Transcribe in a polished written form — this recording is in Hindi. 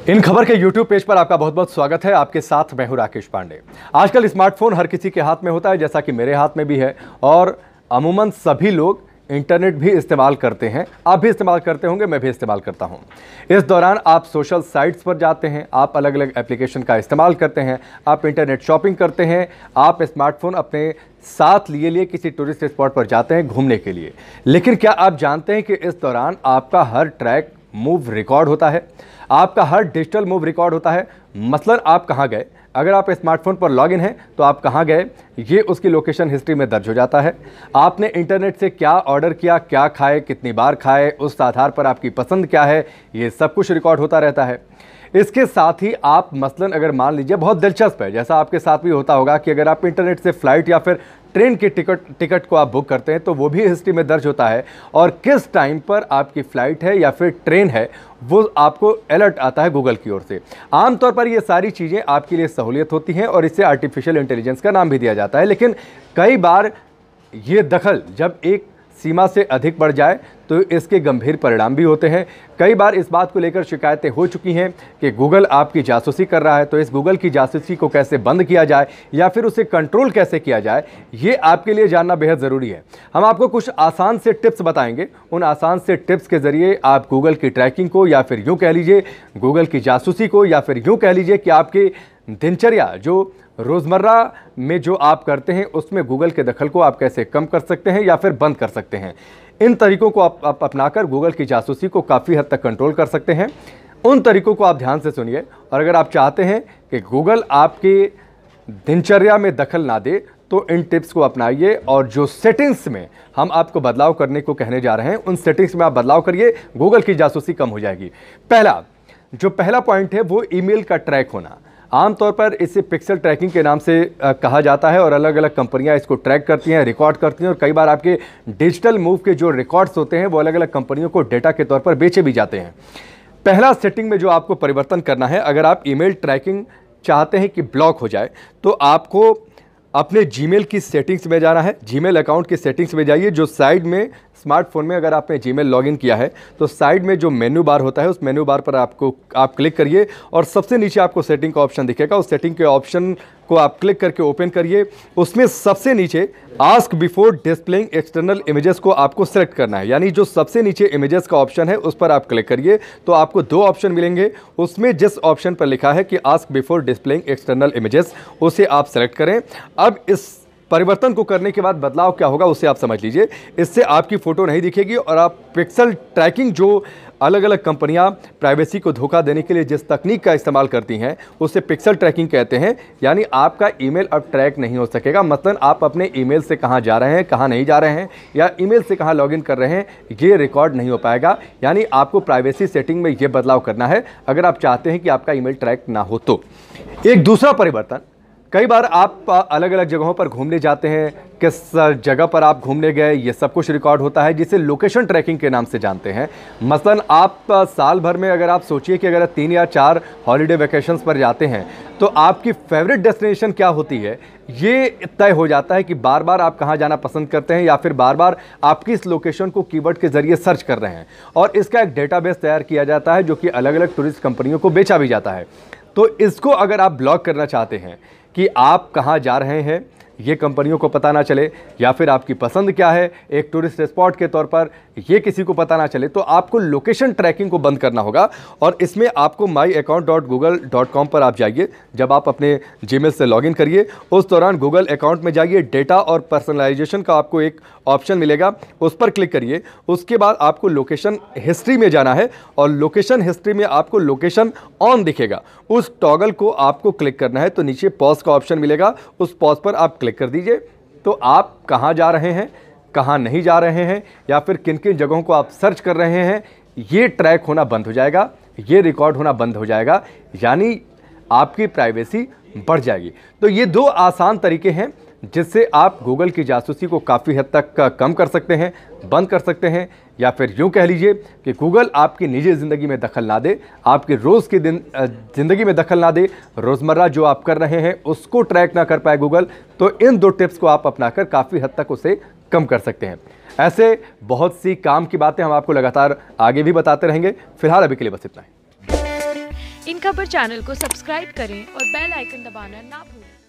इन खबर के YouTube पेज पर आपका बहुत बहुत स्वागत है। आपके साथ मैं हूं राकेश पांडे। आजकल स्मार्टफोन हर किसी के हाथ में होता है, जैसा कि मेरे हाथ में भी है, और अमूमन सभी लोग इंटरनेट भी इस्तेमाल करते हैं। आप भी इस्तेमाल करते होंगे, मैं भी इस्तेमाल करता हूं। इस दौरान आप सोशल साइट्स पर जाते हैं, आप अलग अलग एप्लीकेशन का इस्तेमाल करते हैं, आप इंटरनेट शॉपिंग करते हैं, आप स्मार्टफोन अपने साथ लिए किसी टूरिस्ट स्पॉट पर जाते हैं घूमने के लिए। लेकिन क्या आप जानते हैं कि इस दौरान आपका हर ट्रैक मूव रिकॉर्ड होता है, आपका हर डिजिटल मूव रिकॉर्ड होता है। मसलन आप कहाँ गए, अगर आप स्मार्टफोन पर लॉगिन हैं तो आप कहाँ गए ये उसकी लोकेशन हिस्ट्री में दर्ज हो जाता है। आपने इंटरनेट से क्या ऑर्डर किया, क्या खाए, कितनी बार खाए, उस आधार पर आपकी पसंद क्या है, ये सब कुछ रिकॉर्ड होता रहता है। इसके साथ ही आप मसलन अगर मान लीजिए, बहुत दिलचस्प है, जैसा आपके साथ भी होता होगा कि अगर आप इंटरनेट से फ्लाइट या फिर ट्रेन की टिकट को आप बुक करते हैं तो वो भी हिस्ट्री में दर्ज होता है, और किस टाइम पर आपकी फ़्लाइट है या फिर ट्रेन है वो आपको अलर्ट आता है गूगल की ओर से। आमतौर पर ये सारी चीज़ें आपके लिए सहूलियत होती हैं और इससे आर्टिफिशियल इंटेलिजेंस का नाम भी दिया जाता है। लेकिन कई बार ये दखल जब एक सीमा से अधिक बढ़ जाए तो इसके गंभीर परिणाम भी होते हैं। कई बार इस बात को लेकर शिकायतें हो चुकी हैं कि गूगल आपकी जासूसी कर रहा है, तो इस गूगल की जासूसी को कैसे बंद किया जाए या फिर उसे कंट्रोल कैसे किया जाए, ये आपके लिए जानना बेहद ज़रूरी है। हम आपको कुछ आसान से टिप्स बताएंगे। उन आसान से टिप्स के ज़रिए आप गूगल की ट्रैकिंग को, या फिर यूँ कह लीजिए गूगल की जासूसी को, या फिर यूँ कह लीजिए कि आपकी दिनचर्या जो रोज़मर्रा में जो आप करते हैं उसमें गूगल के दखल को आप कैसे कम कर सकते हैं या फिर बंद कर सकते हैं। इन तरीकों को आप अपनाकर गूगल की जासूसी को काफ़ी हद तक कंट्रोल कर सकते हैं। उन तरीकों को आप ध्यान से सुनिए, और अगर आप चाहते हैं कि गूगल आपकी दिनचर्या में दखल ना दे तो इन टिप्स को अपनाइए, और जो सेटिंग्स में हम आपको बदलाव करने को कहने जा रहे हैं उन सेटिंग्स में आप बदलाव करिए, गूगल की जासूसी कम हो जाएगी। पहला पॉइंट है वो ईमेल का ट्रैक होना। आमतौर पर इसे पिक्सल ट्रैकिंग के नाम से कहा जाता है, और अलग अलग कंपनियां इसको ट्रैक करती हैं, रिकॉर्ड करती हैं, और कई बार आपके डिजिटल मूव के जो रिकॉर्ड्स होते हैं वो अलग अलग कंपनियों को डेटा के तौर पर बेचे भी जाते हैं। पहला सेटिंग में जो आपको परिवर्तन करना है, अगर आप ईमेल ट्रैकिंग चाहते हैं कि ब्लॉक हो जाए तो आपको अपने जीमेल की सेटिंग्स में जाना है। जीमेल अकाउंट की सेटिंग्स में जाइए। जो साइड में स्मार्टफोन में अगर आपने जीमेल लॉगिन किया है तो साइड में जो मेन्यू बार होता है उस मेन्यू बार पर आप क्लिक करिए, और सबसे नीचे आपको सेटिंग का ऑप्शन दिखेगा। उस सेटिंग के ऑप्शन को आप क्लिक करके ओपन करिए। उसमें सबसे नीचे ask before displaying external images को आपको सेलेक्ट करना है, यानी जो सबसे नीचे इमेजेस का ऑप्शन है उस पर आप क्लिक करिए तो आपको दो ऑप्शन मिलेंगे। उसमें जिस ऑप्शन पर लिखा है कि ask before displaying external images, उसे आप सेलेक्ट करें। अब इस परिवर्तन को करने के बाद बदलाव क्या होगा उसे आप समझ लीजिए। इससे आपकी फ़ोटो नहीं दिखेगी, और आप पिक्सल ट्रैकिंग, जो अलग अलग कंपनियां प्राइवेसी को धोखा देने के लिए जिस तकनीक का इस्तेमाल करती हैं उसे पिक्सल ट्रैकिंग कहते हैं। यानी आपका ईमेल अब ट्रैक नहीं हो सकेगा। मतलब आप अपने ईमेल से कहां जा रहे हैं, कहां नहीं जा रहे हैं, या ईमेल से कहां लॉगिन कर रहे हैं, ये रिकॉर्ड नहीं हो पाएगा। यानी आपको प्राइवेसी सेटिंग में ये बदलाव करना है अगर आप चाहते हैं कि आपका ईमेल ट्रैक ना हो तो। एक दूसरा परिवर्तन, कई बार आप अलग अलग जगहों पर घूमने जाते हैं, किस जगह पर आप घूमने गए ये सब कुछ रिकॉर्ड होता है, जिसे लोकेशन ट्रैकिंग के नाम से जानते हैं। मसलन आप साल भर में अगर आप सोचिए कि अगर 3 या 4 हॉलीडे वेकेशंस पर जाते हैं तो आपकी फेवरेट डेस्टिनेशन क्या होती है ये तय हो जाता है कि बार बार आप कहाँ जाना पसंद करते हैं, या फिर बार बार आपकी इस लोकेशन को कीवर्ड के जरिए सर्च कर रहे हैं, और इसका एक डेटाबेस तैयार किया जाता है जो कि अलग अलग टूरिस्ट कंपनियों को बेचा भी जाता है। तो इसको अगर आप ब्लॉक करना चाहते हैं कि आप कहाँ जा रहे हैं ये कंपनियों को पता ना चले, या फिर आपकी पसंद क्या है एक टूरिस्ट स्पॉट के तौर पर ये किसी को पता ना चले, तो आपको लोकेशन ट्रैकिंग को बंद करना होगा। और इसमें आपको myaccount.google.com पर आप जाइए। जब आप अपने जीमेल से लॉगिन करिए उस दौरान गूगल अकाउंट में जाइए, डेटा और पर्सनलाइजेशन का आपको एक ऑप्शन मिलेगा, उस पर क्लिक करिए। उसके बाद आपको लोकेशन हिस्ट्री में जाना है, और लोकेशन हिस्ट्री में आपको लोकेशन ऑन दिखेगा, उस टॉगल को आपको क्लिक करना है। तो नीचे पॉज का ऑप्शन मिलेगा, उस पॉज पर आप क्लिक कर दीजिए। तो आप कहाँ जा रहे हैं, कहाँ नहीं जा रहे हैं, या फिर किन किन जगहों को आप सर्च कर रहे हैं, ये ट्रैक होना बंद हो जाएगा, ये रिकॉर्ड होना बंद हो जाएगा, यानी आपकी प्राइवेसी बढ़ जाएगी। तो ये दो आसान तरीके हैं जिससे आप गूगल की जासूसी को काफ़ी हद तक कम कर सकते हैं, बंद कर सकते हैं, या फिर यूँ कह लीजिए कि गूगल आपकी निजी ज़िंदगी में दखल ना दे, आपकी रोज़ की ज़िंदगी में दखल ना दे, रोज़मर्रा जो आप कर रहे हैं उसको ट्रैक ना कर पाए गूगल। तो इन दो टिप्स को आप अपनाकर काफ़ी हद तक उसे कम कर सकते हैं। ऐसे बहुत सी काम की बातें हम आपको लगातार आगे भी बताते रहेंगे। फिलहाल अभी के लिए बस इतना ही। इन खबर चैनल को सब्सक्राइब करें और बेल आइकन दबाना ना भूलें।